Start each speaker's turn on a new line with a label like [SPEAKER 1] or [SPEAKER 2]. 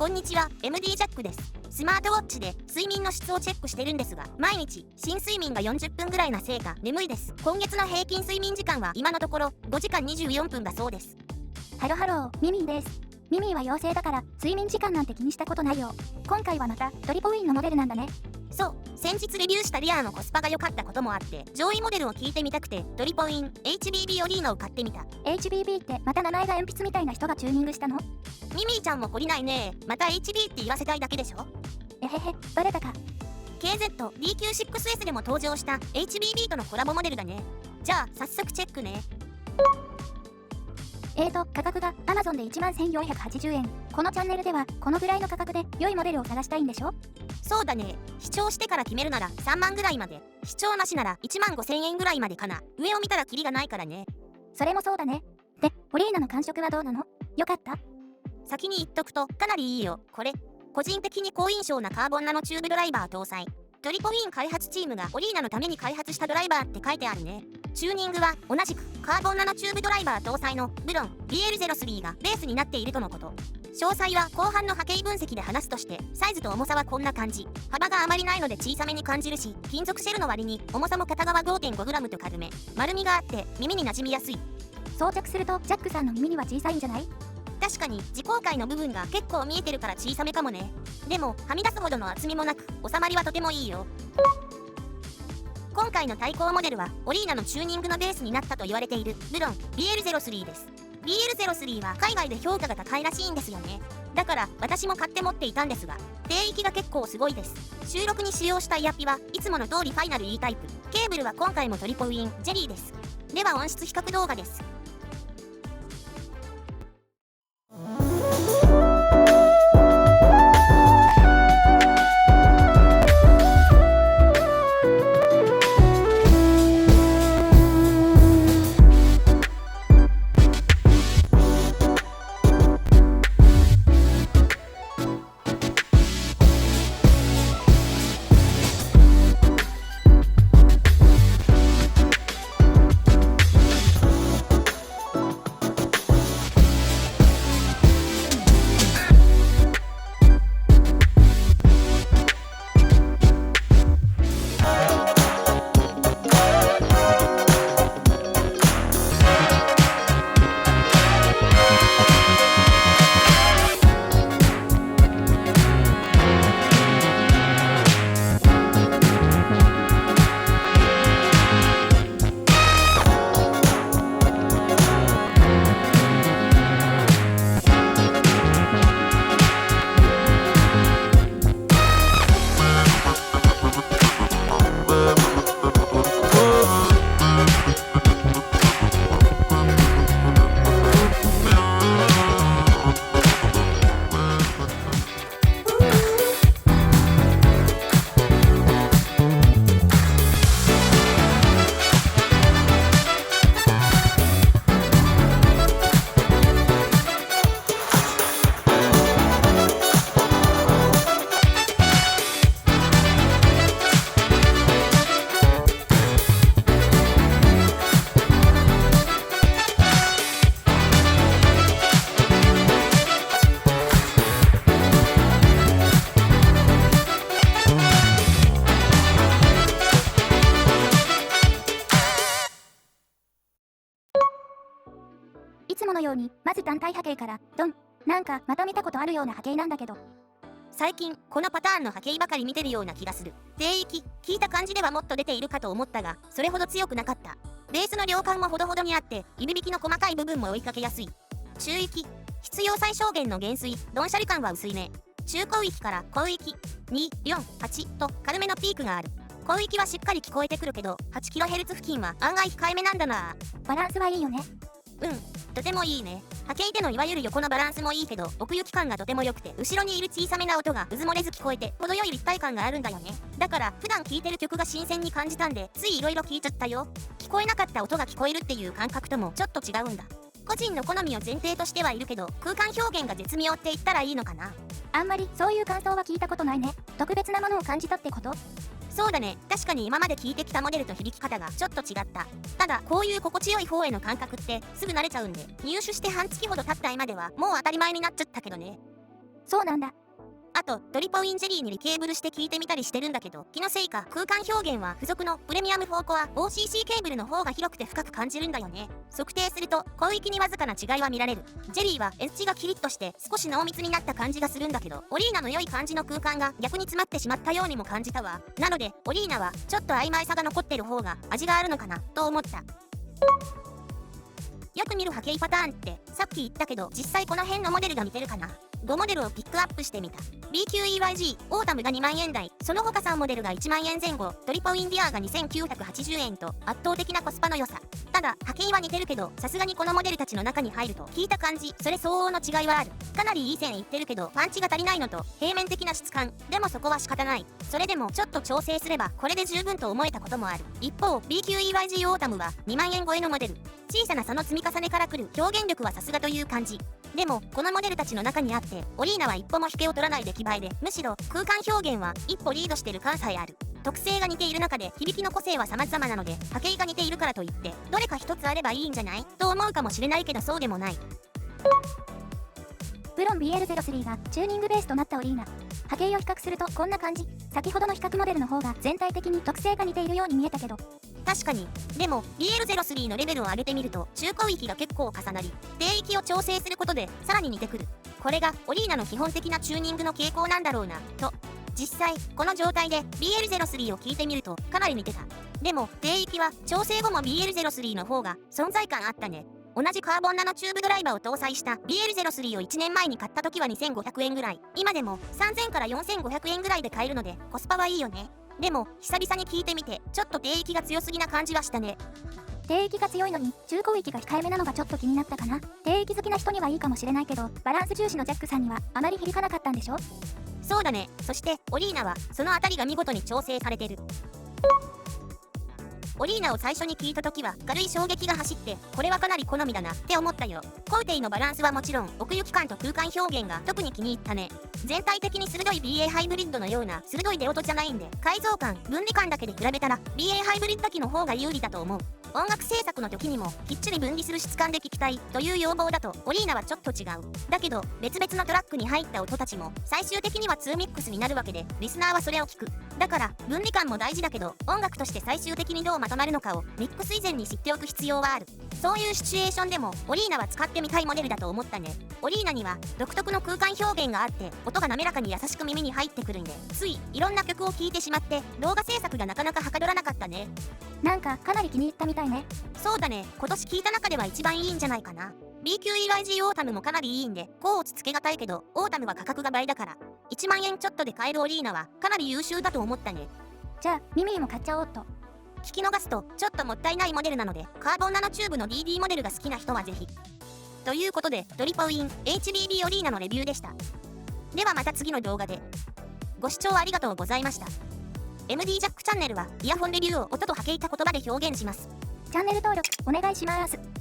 [SPEAKER 1] こんにちは、MD ジャックです。スマートウォッチで睡眠の質をチェックしてるんですが、毎日深睡眠が40分ぐらいなせいか眠いです。今月の平均睡眠時間は今のところ5時間24分だそうです。
[SPEAKER 2] ハロハロー、ミミィです。ミミィは陽性だから睡眠時間なんて気にしたことないよ。今回はまたトリポウィンのモデルなんだね。
[SPEAKER 1] そう、先日レビューしたリアーのコスパが良かったこともあって上位モデルを聞いてみたくてトリポウィン HBB オリーノを買ってみた。
[SPEAKER 2] HBB ってまた名前が鉛筆みたいな人がチューニングしたの？
[SPEAKER 1] ミミィちゃんも懲りないね。また HB って言わせたいだけでしょ。
[SPEAKER 2] えへへ、バレたか。
[SPEAKER 1] KZ-DQ6S でも登場した HBB とのコラボモデルだね。じゃあ早速チェックね。
[SPEAKER 2] 価格が Amazon で11,480円。このチャンネルではこのぐらいの価格で良いモデルを探したいんでしょ？
[SPEAKER 1] そうだね。視聴してから決めるなら3万ぐらいまで、視聴なしなら15,000円ぐらいまでかな。上を見たらキリがないからね。
[SPEAKER 2] それもそうだね。で、オリーナの感触はどうなの？よかった？
[SPEAKER 1] 先に言っとくとかなりいいよ。これ個人的に好印象なカーボンナノチューブドライバー搭載。トリポウィン開発チームがオリーナのために開発したドライバーって書いてあるね。チューニングは同じくカーボンナノチューブドライバー搭載のブロン BL03 がベースになっているとのこと。詳細は後半の波形分析で話すとして、サイズと重さはこんな感じ。幅があまりないので小さめに感じるし、金属シェルの割に重さも片側 5.5g と軽め。丸みがあって耳に馴染みやすい。
[SPEAKER 2] 装着するとジャックさんの耳には小さいんじゃない？
[SPEAKER 1] 確かに自公開の部分が結構見えてるから小さめかもね。でもはみ出すほどの厚みもなく収まりはとてもいいよ。今回の対抗モデルはオリーナのチューニングのベースになったと言われているブロン BL03 です。 BL03 は海外で評価が高いらしいんですよね。だから私も買って持っていたんですが、低域が結構すごいです。収録に使用したイヤピはいつもの通りファイナル E タイプ。ケーブルは今回もトリポウィンジェリーです。では音質比較動画です。
[SPEAKER 2] いつものようにまず単体波形からドン。なんかまた見たことあるような波形なんだけど、
[SPEAKER 1] 最近このパターンの波形ばかり見てるような気がする。低域聞いた感じではもっと出ているかと思ったが、それほど強くなかった。ベースの量感もほどほどにあって指引きの細かい部分も追いかけやすい。中域必要最小限の減衰ドンシャリ感は薄いね。中高域から高域248と軽めのピークがある。高域はしっかり聞こえてくるけど 8kHz 付近は案外控えめなんだな。
[SPEAKER 2] バランスはいいよね。
[SPEAKER 1] とてもいいね。波形でのいわゆる横のバランスもいいけど奥行き感がとても良くて、後ろにいる小さめな音が渦漏れず聞こえて程よい立体感があるんだよね。だから普段聴いてる曲が新鮮に感じたんでついいろいろ聴いちゃったよ。聞こえなかった音が聞こえるっていう感覚ともちょっと違うんだ。個人の好みを前提としてはいるけど、空間表現が絶妙って言ったらいいのかな。
[SPEAKER 2] あんまりそういう感想は聞いたことないね。特別なものを感じたってこと？
[SPEAKER 1] そうだね。確かに今まで聞いてきたモデルと響き方がちょっと違った。ただこういう心地よい方への感覚ってすぐ慣れちゃうんで、入手して半月ほど経った今ではもう当たり前になっちゃったけどね。
[SPEAKER 2] そうなんだ。
[SPEAKER 1] あと、トリポインジェリーにリケーブルして聞いてみたりしてるんだけど、気のせいか空間表現は付属のプレミアム4コア OCC ケーブルの方が広くて深く感じるんだよね。測定すると広域にわずかな違いは見られる。ジェリーはエッジがキリッとして少し濃密になった感じがするんだけど、オリーナの良い感じの空間が逆に詰まってしまったようにも感じたわ。なので、オリーナはちょっと曖昧さが残ってる方が味があるのかなと思った。よく見る波形パターンってさっき言ったけど、実際この辺のモデルが似てるかな。5モデルをピックアップしてみた。BQEYG、オータムが2万円台、その他3モデルが1万円前後、トリポインディアーが2980円と圧倒的なコスパの良さ。ただ、波形は似てるけど、さすがにこのモデルたちの中に入ると聞いた感じ、それ相応の違いはある。かなりいい線いってるけど、パンチが足りないのと、平面的な質感。でもそこは仕方ない。それでも、ちょっと調整すれば、これで十分と思えたこともある。一方、BQEYG オータムは2万円超えのモデル。小さな差の積み重ねから来る表現力はさすがという感じ。でも、このモデルたちの中にあって、オリーナは一歩も引けを取らない出来栄えで、むしろ空間表現は一歩リードしてる感さえある。特性が似ている中で響きの個性は様々なので、波形が似ているからといって、どれか一つあればいいんじゃないと思うかもしれないけどそうでもない。
[SPEAKER 2] ブロン BL03 がチューニングベースとなったオリーナ。波形を比較するとこんな感じ。先ほどの比較モデルの方が全体的に特性が似ているように見えたけど。
[SPEAKER 1] 確かに。でも BL03 のレベルを上げてみると中高域が結構重なり、低域を調整することでさらに似てくる。これがオリーナの基本的なチューニングの傾向なんだろうなと。実際この状態で BL03 を聞いてみるとかなり似てた。でも低域は調整後も BL03 の方が存在感あったね。同じカーボンナノチューブドライバーを搭載した BL03 を1年前に買った時は2500円ぐらい。今でも3000から4500円ぐらいで買えるのでコスパはいいよね。でも久々に聞いてみてちょっと低域が強すぎな感じはしたね。
[SPEAKER 2] 低域が強いのに中高域が控えめなのがちょっと気になったかな。低域好きな人にはいいかもしれないけど、バランス重視のジャックさんにはあまり響かなかったんでしょ。
[SPEAKER 1] そうだね。そしてオリーナはそのあたりが見事に調整されてる。オリーナを最初に聞いた時は軽い衝撃が走って、これはかなり好みだなって思ったよ。工程のバランスはもちろん奥行き感と空間表現が特に気に入ったね。全体的に鋭い BA ハイブリッドのような鋭い出音じゃないんで、改造感分離感だけで比べたら BA ハイブリッド機の方が有利だと思う。音楽制作の時にもきっちり分離する質感で聴きたいという要望だとオリーナはちょっと違う。だけど別々のトラックに入った音たちも最終的には2ミックスになるわけで、リスナーはそれを聞く。だから分離感も大事だけど、音楽として最終的にどうまとまるのかをミックス以前に知っておく必要はある。そういうシチュエーションでもオリーナは使ってみたいモデルだと思ったね。オリーナには独特の空間表現があって、音が滑らかに優しく耳に入ってくるんで、ついいろんな曲を聴いてしまって動画制作がなかなかはかどらなかったね。
[SPEAKER 2] なんかかなり気に入ったみたいね。
[SPEAKER 1] そうだね。今年聴いた中では一番いいんじゃないかな。BQEYG オータムもかなりいいんで、甲乙つけがたいけどオータムは価格が倍だから1万円ちょっとで買えるオリーナはかなり優秀だと思ったね。
[SPEAKER 2] じゃあミミィも買っちゃおうっと。
[SPEAKER 1] 聞き逃すとちょっともったいないモデルなので、カーボンナノチューブの DD モデルが好きな人はぜひ。ということでトリポイン HBB オリーナのレビューでした。ではまた次の動画で。ご視聴ありがとうございました。MD ジャックチャンネルはイヤホンレビューを音と波形た言葉で表現します。
[SPEAKER 2] チャンネル登録お願いします。